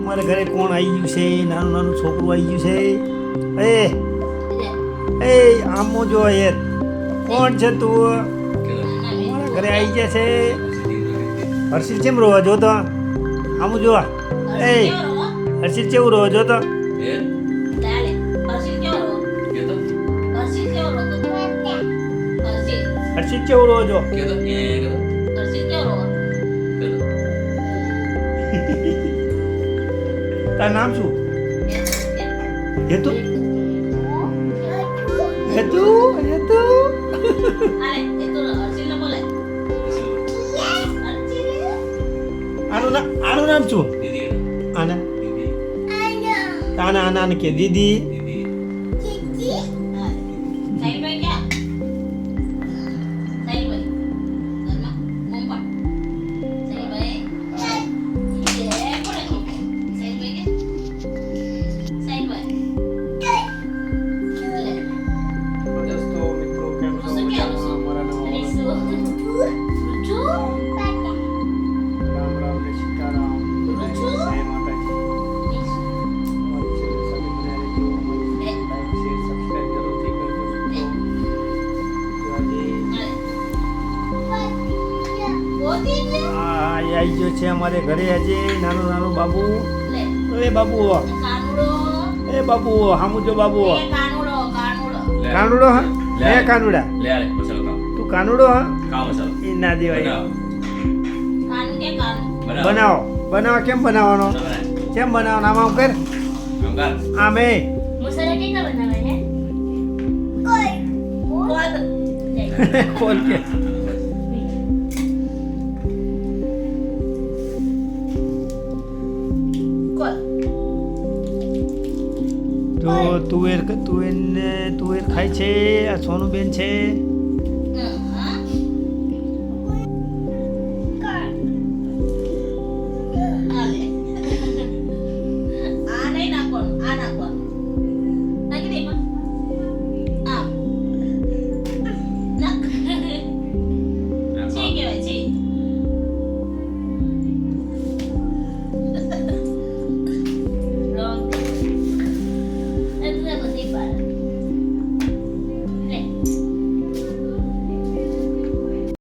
અમારે ઘરે કોણ આવી ગયું છે? નાનું નાનું છોકરું આવી ગયું છે. એ આમો જો યાર, કોણ છે તું? અમારા ઘરે આવી ગયા છે. હર્ષિત કેમ રોવા જો તો? આમું જો. એ હર્ષિત કેવું રોવા જો તો? હર્ષિત કેવું રોવા જો? તારું નામ શું? હેતુ? હેતુ? હેતુ? આનું નામ શું? આના આના આના કે દીદી? આવી ગયો છે અમારે ઘરે આજે નાનું નાનું બાબુ. એ બાબુ, એ બાબુ હામુ જો બાબુ. કાનુડો? હા લે કાનુડા. તું કાનુડો? હા એ ના દેવાય. બનાવો બનાવો. કેમ બનાવવાનો? કેમ બનાવવાનો? આમ કર. આમ એ કોલ કે તો તુવેર ખાય છે. આ સોનું બેન છે.